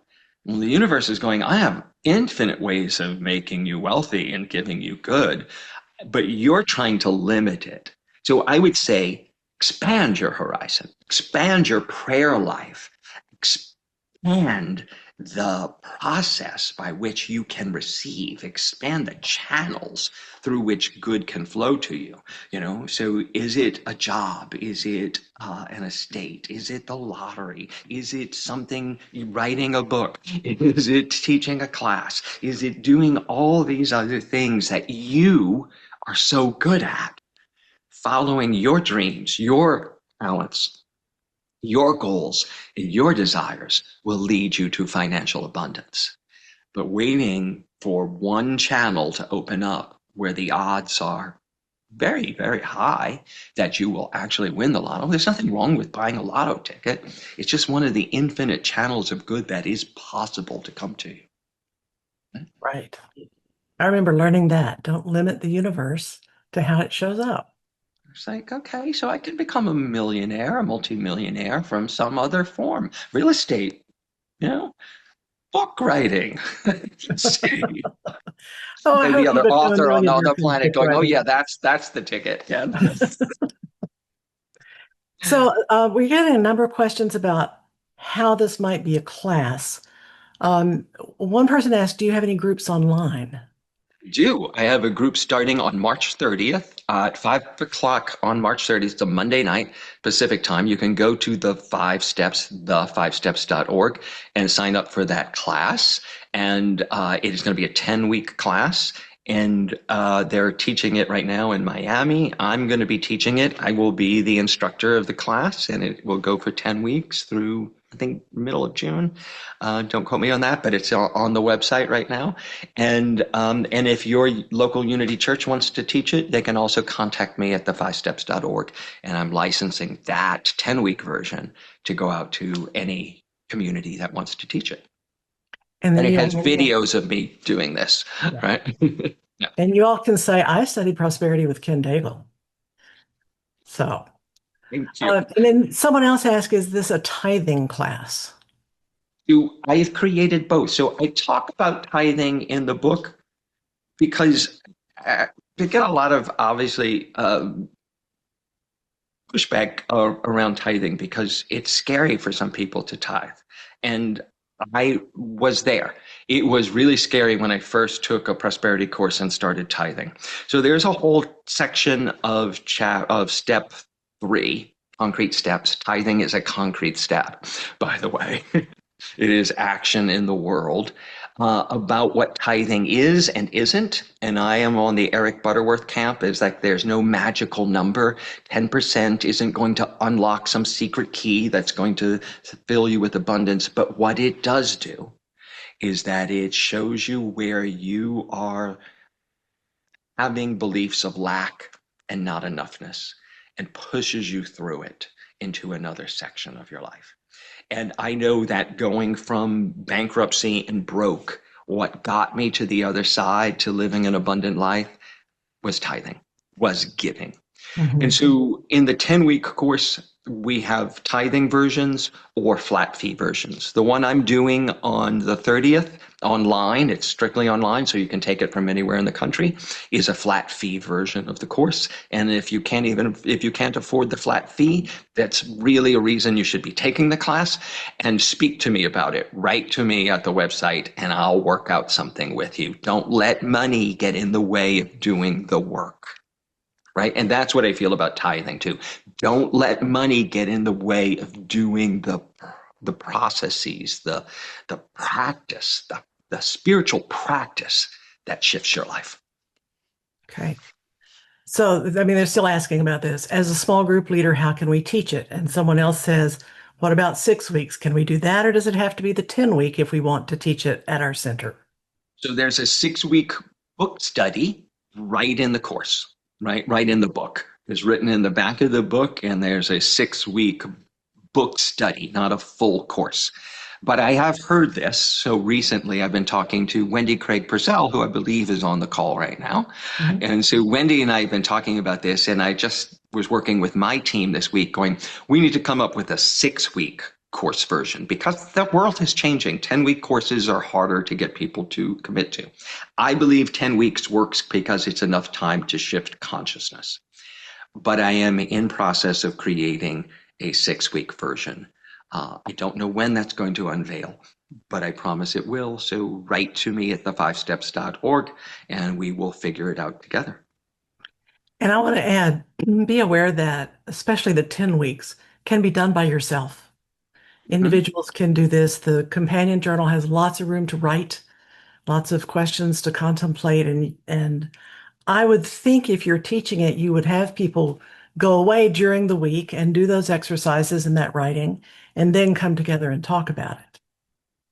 Well, the universe is going, I have infinite ways of making you wealthy and giving you good, but you're trying to limit it. So I would say expand your horizon, expand your prayer life, expand the process by which you can receive, expand the channels through which good can flow to you. So is it a job? Is it an estate? Is it the lottery? Is it something, writing a book? Is it teaching a class? Is it doing all these other things that you are so good at, following your dreams, your talents? Your goals and your desires will lead you to financial abundance. But waiting for one channel to open up where the odds are very, very high that you will actually win the lotto. There's nothing wrong with buying a lotto ticket. It's just one of the infinite channels of good that is possible to come to you. Right. I remember learning that. Don't limit the universe to how it shows up. It's like, okay, so I can become a millionaire, a multimillionaire from some other form. Real estate, you know, book writing. Let's see. Oh, I The hope you other become a author on the millionaire other from planet book going, oh writing. yeah, that's the ticket. Yeah. So we're getting a number of questions about how this might be a class. Um, One person asked, do you have any groups online? Do. I have a group starting on March 30th at 5 o'clock on March 30th. It's a Monday night Pacific time. You can go to the 5 steps, the5steps.org, and sign up for that class. And it is going to be a 10-week class. And they're teaching it right now in Miami. I'm going to be teaching it. I will be the instructor of the class, and it will go for 10 weeks through, I think, middle of June. Don't quote me on that, but it's on the website right now. And if your local Unity Church wants to teach it, they can also contact me at the5steps.org, and I'm licensing that 10-week version to go out to any community that wants to teach it. And And then it you has all, videos of me doing this, yeah. right? Yeah. And you all can say, I studied prosperity with Ken Daigle. So, Thank you. and then someone else asked, is this a tithing class? I've created both. So I talk about tithing in the book because we get a lot of obviously pushback around tithing because it's scary for some people to tithe. And I was there. It was really scary when I first took a prosperity course and started tithing. So there's a whole section of step 3, concrete steps. Tithing is a concrete step, by the way. It is action in the world about what tithing is and isn't. And I am on the Eric Butterworth camp. Is like there's no magical number. 10% isn't going to unlock some secret key that's going to fill you with abundance. But what it does do is that it shows you where you are having beliefs of lack and not enoughness and pushes you through it into another section of your life. And I know that going from bankruptcy and broke, what got me to the other side to living an abundant life was tithing, was giving. And Mhm. so in the 10-week course, we have tithing versions or flat fee versions. The one I'm doing on the 30th online, it's strictly online, so you can take it from anywhere in the country, is a flat fee version of the course. And if you can't afford the flat fee, that's really a reason you should be taking the class, and speak to me about it. Write to me at the website and I'll work out something with you. Don't let money get in the way of doing the work. Right. And that's what I feel about tithing too. Don't let money get in the way of doing the processes, the practice, the spiritual practice that shifts your life. Okay. So, I mean, they're still asking about this. As a small group leader, how can we teach it? And someone else says, what about 6 weeks? Can we do that? Or does it have to be the 10-week if we want to teach it at our center? So there's a 6-week book study right in the course, right in the book. It's written in the back of the book, and there's a 6-week book study, not a full course. But I have heard this. So recently I've been talking to Wendy Craig Purcell, who I believe is on the call right now. Mhm. And so Wendy and I have been talking about this, and I just was working with my team this week going, we need to come up with a 6-week course version because the world is changing. 10-week courses are harder to get people to commit to. I believe 10 weeks works because it's enough time to shift consciousness. But I am in process of creating a 6-week version. I don't know when that's going to unveil, but I promise it will. So write to me at the5steps.org and we will figure it out together. And I want to add, be aware that especially the 10 weeks can be done by yourself. Mhm. Individuals can do this. The companion journal has lots of room to write, lots of questions to contemplate. And I would think if you're teaching it, you would have people go away during the week and do those exercises and that writing, and then come together and talk about it.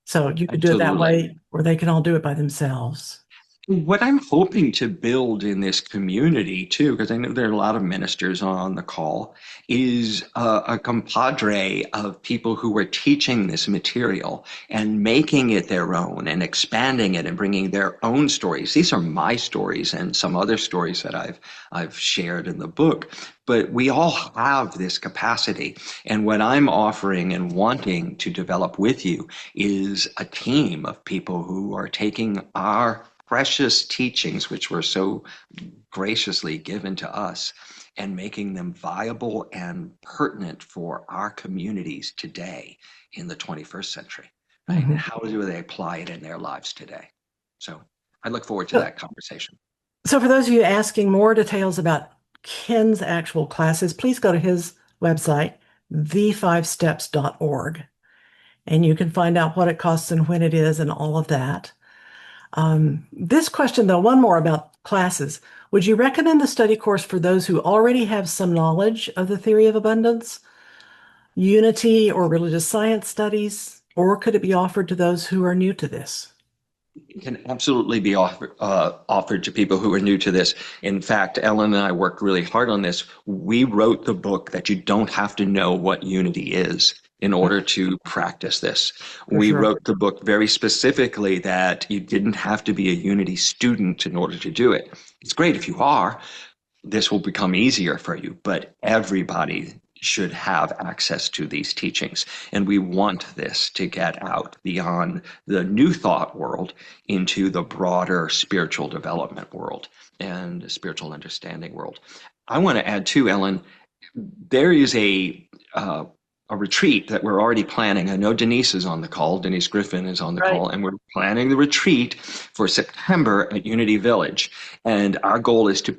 So you could do it that Absolutely. way, or they can all do it by themselves. What I'm hoping to build in this community too, because I know there are a lot of ministers on the call, is a compadre of people who are teaching this material and making it their own and expanding it and bringing their own stories. These are my stories and some other stories that I've shared in the book, but we all have this capacity. And what I'm offering and wanting to develop with you is a team of people who are taking our precious teachings, which were so graciously given to us, and making them viable and pertinent for our communities today in the 21st century, right? And Mhm. how do they apply it in their lives today? So I look forward to So, that conversation. so for those of you asking more details about Ken's actual classes, please go to his website, the5steps.org, and you can find out what it costs and when it is and all of that. This question, though, one more about classes. Would you recommend the study course for those who already have some knowledge of the theory of abundance, unity, or religious science studies, or could it be offered to those who are new to this? Can absolutely be offered to people who are new to this. In fact, Ellen and I worked really hard on this. We wrote the book that you don't have to know what unity is in order to practice this. For We sure. wrote the book very specifically that you didn't have to be a unity student in order to do it. It's great if you are, this will become easier for you, but everybody should have access to these teachings. And we want this to get out beyond the new thought world into the broader spiritual development world and spiritual understanding world. I want to add too, Ellen, there is a retreat that we're already planning. I know Denise is on the call. Denise Griffin is on the Right. call, and we're planning the retreat for September at Unity Village. And our goal is to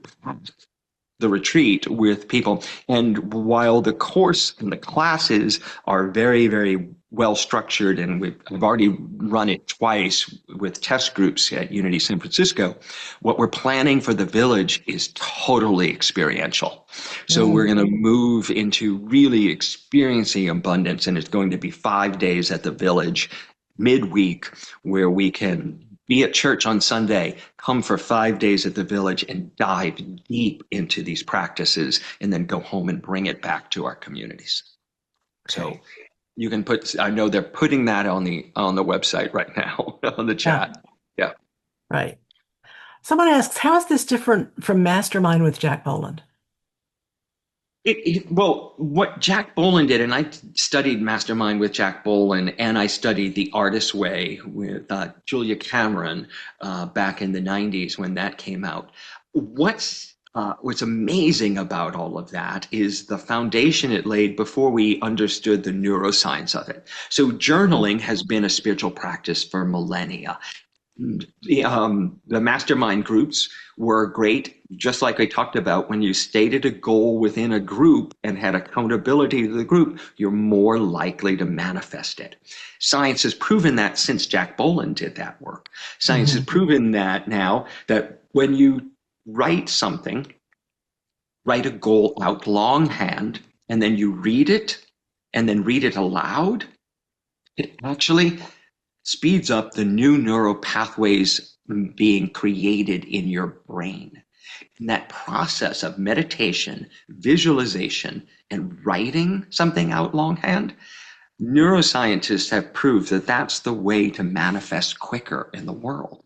the retreat with people. And while the course and the classes are very, very well structured, and I've already run it twice with test groups at Unity San Francisco, what we're planning for the village is totally experiential. So we're Mm. going to move into really experiencing abundance, and it's going to be 5 days at the village midweek where we can be at church on Sunday, come for 5 days at the village and dive deep into these practices, and then go home and bring it back to our communities. So Okay. you can put, I know they're putting that on the website right now on the Yeah. chat. Yeah. Right. Someone asks, how is this different from Mastermind with Jack Boland? Well, what Jack Boland did, and I studied Mastermind with Jack Boland, and I studied The Artist's Way with Julia Cameron back in the 90s when that came out. What's amazing about all of that is the foundation it laid before we understood the neuroscience of it. So journaling has been a spiritual practice for millennia. The mastermind groups were great, just like I talked about. When you stated a goal within a group and had accountability to the group, you're more likely to manifest it. Science has proven that since Jack Boland did that work. Science has Mhm. proven that now that when you write something, write a goal out longhand, and then you read it and then read it aloud, it actually speeds up the new neural pathways being created in your brain. And that process of meditation, visualization, and writing something out longhand, neuroscientists have proved that that's the way to manifest quicker in the world.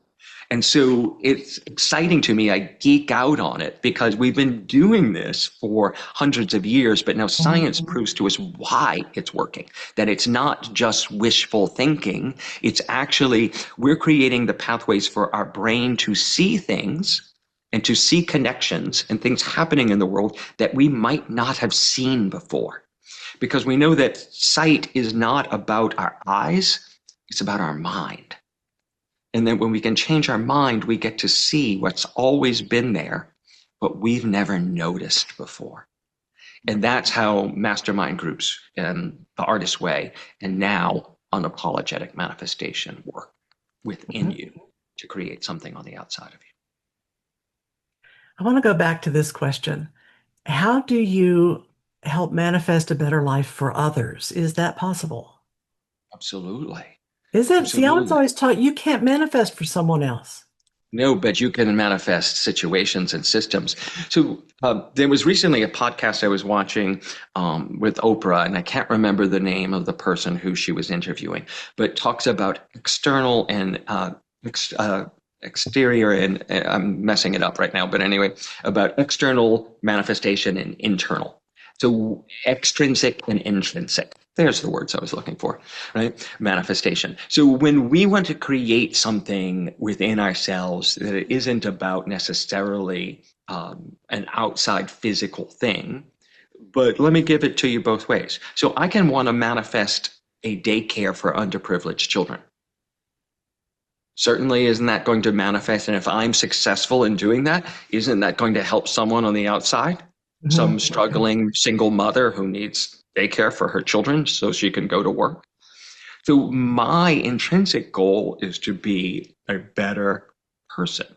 And so it's exciting to me. I geek out on it because we've been doing this for hundreds of years, but now science Mhm. proves to us why it's working, that it's not just wishful thinking. It's actually, we're creating the pathways for our brain to see things and to see connections and things happening in the world that we might not have seen before. Because we know that sight is not about our eyes, it's about our mind. And then when we can change our mind, we get to see what's always been there, but we've never noticed before. And that's how mastermind groups and the artist way and now unapologetic manifestation work within Mhm. you to create something on the outside of you. I want to go back to this question. How do you help manifest a better life for others? Is that possible? Absolutely. Is it? See, I was Absolutely. always taught you can't manifest for someone else. No, but you can manifest situations and systems. So there was recently a podcast I was watching with Oprah, and I can't remember the name of the person who she was interviewing, but talks about external and exterior, and I'm messing it up right now, but anyway, about external manifestation and internal. So extrinsic and intrinsic. There's the words I was looking for, right? Manifestation. So when we want to create something within ourselves that it isn't about necessarily an outside physical thing, but let me give it to you both ways. So I can want to manifest a daycare for underprivileged children. Certainly, isn't that going to manifest? And if I'm successful in doing that, isn't that going to help someone on the outside? Some Mhm. struggling single mother who needs daycare for her children so she can go to work. So my intrinsic goal is to be a better person,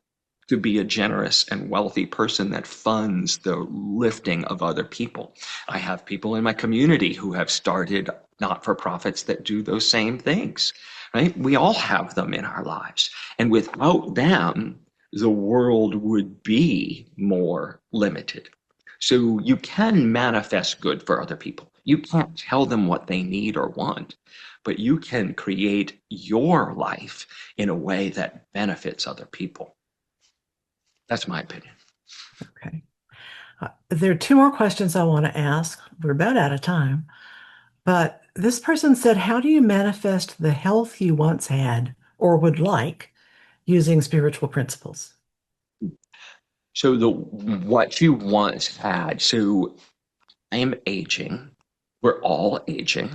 to be a generous and wealthy person that funds the lifting of other people. I have people in my community who have started not-for-profits that do those same things, right? We all have them in our lives. And without them, the world would be more limited. So you can manifest good for other people. You can't tell them what they need or want, but you can create your life in a way that benefits other people. That's my opinion. Okay. There are two more questions I want to ask. We're about out of time. But this person said, how do you manifest the health you once had or would like using spiritual principles? So the what you once had. So I am aging. We're all aging.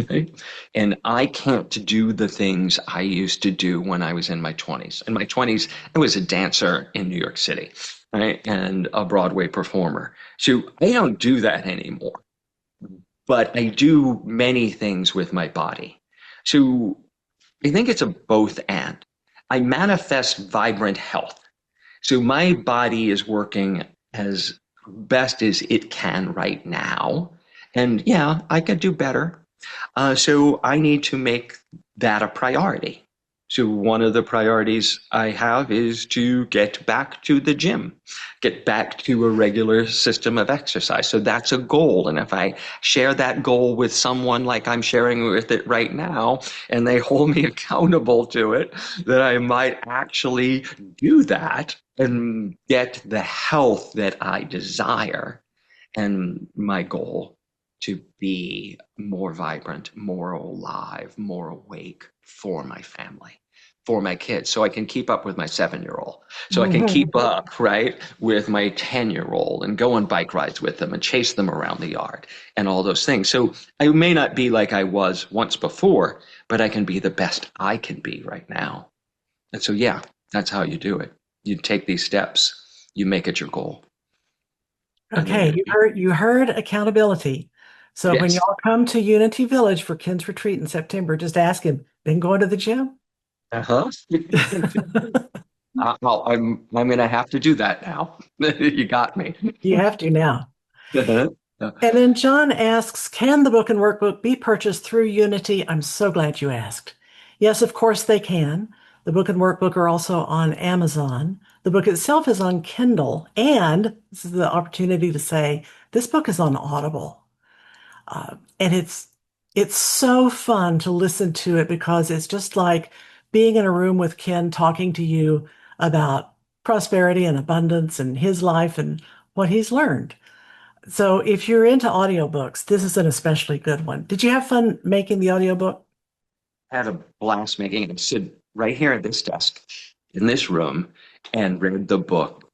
Right? And I can't do the things I used to do when I was in my 20s. In my 20s, I was a dancer in New York City, right? And a Broadway performer. So I don't do that anymore, but I do many things with my body. So I think it's a both and. I manifest vibrant health. So my body is working as best as it can right now. And yeah, I could do better. So I need to make that a priority. So one of the priorities I have is to get back to the gym, get back to a regular system of exercise. So that's a goal. And if I share that goal with someone like I'm sharing with it right now, and they hold me accountable to it, that I might actually do that and get the health that I desire. And my goal to be more vibrant, more alive, more awake for my family, for my kids, so I can keep up with my 7-year-old, so I can Mhm. keep up, right, with my 10-year-old and go on bike rides with them and chase them around the yard and all those things. So I may not be like I was once before, but I can be the best I can be right now. And so, yeah, that's how you do it. You take these steps, you make it your goal, and then Okay, it, you heard accountability. So when yes. y'all come to Unity Village for Ken's retreat in September, just ask him, been going to the gym? Uh-huh. I'm gonna have to do that now. You got me. You have to now. Uh-huh. And then John asks, can the book and workbook be purchased through Unity? I'm so glad you asked. Yes, of course they can. The book and workbook are also on Amazon. The book itself is on Kindle, and this is the opportunity to say this book is on Audible. And it's so fun to listen to it because it's just like being in a room with Ken talking to you about prosperity and abundance and his life and what he's learned. So if you're into audiobooks, this is an especially good one. Did you have fun making the audiobook? I had a blast making it. Sit right here at this desk in this room and read the book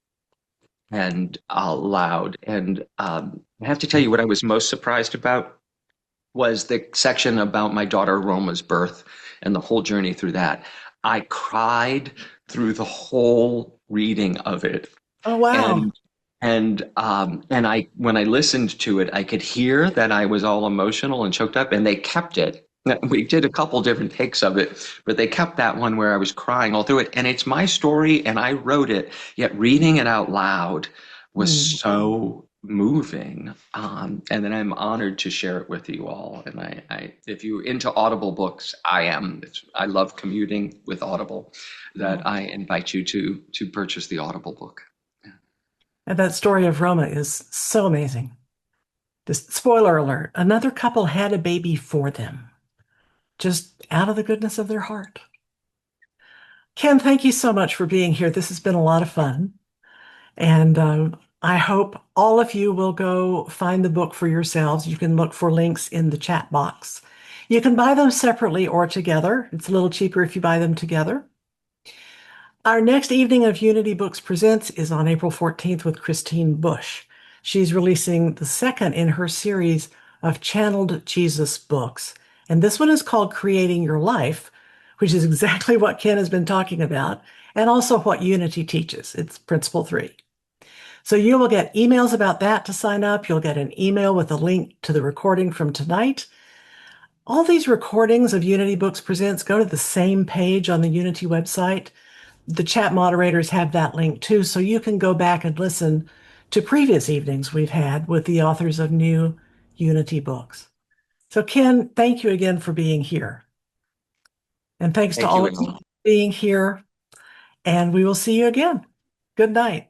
and aloud. And I have to tell you what I was most surprised about was the section about my daughter Roma's birth and the whole journey through that. I cried through the whole reading of it. Oh, wow. And and I when I listened to it, I could hear that I was all emotional and choked up, and they kept it. We did a couple different takes of it, but they kept that one where I was crying all through it. And it's my story, and I wrote it, yet reading it out loud was Mm. so moving. And then I'm honored to share it with you all. And if you're into Audible books, I am. I love commuting with Audible. That Oh. I invite you to purchase the Audible book. And that story of Roma is so amazing. Just spoiler alert, another couple had a baby for them, just out of the goodness of their heart. Ken, thank you so much for being here. This has been a lot of fun. And I hope all of you will go find the book for yourselves. You can look for links in the chat box. You can buy them separately or together. It's a little cheaper if you buy them together. Our next evening of Unity Books Presents is on April 14th with Christine Bush. She's releasing the second in her series of channeled Jesus books. And this one is called Creating Your Life, which is exactly what Ken has been talking about, and also what Unity teaches. It's Principle 3. So you will get emails about that to sign up. You'll get an email with a link to the recording from tonight. All these recordings of Unity Books Presents go to the same page on the Unity website. The chat moderators have that link too, so you can go back and listen to previous evenings we've had with the authors of new Unity books. So Ken, thank you again for being here. And thanks to Thank all you, of you Amy. for being here. And we will see you again. Good night.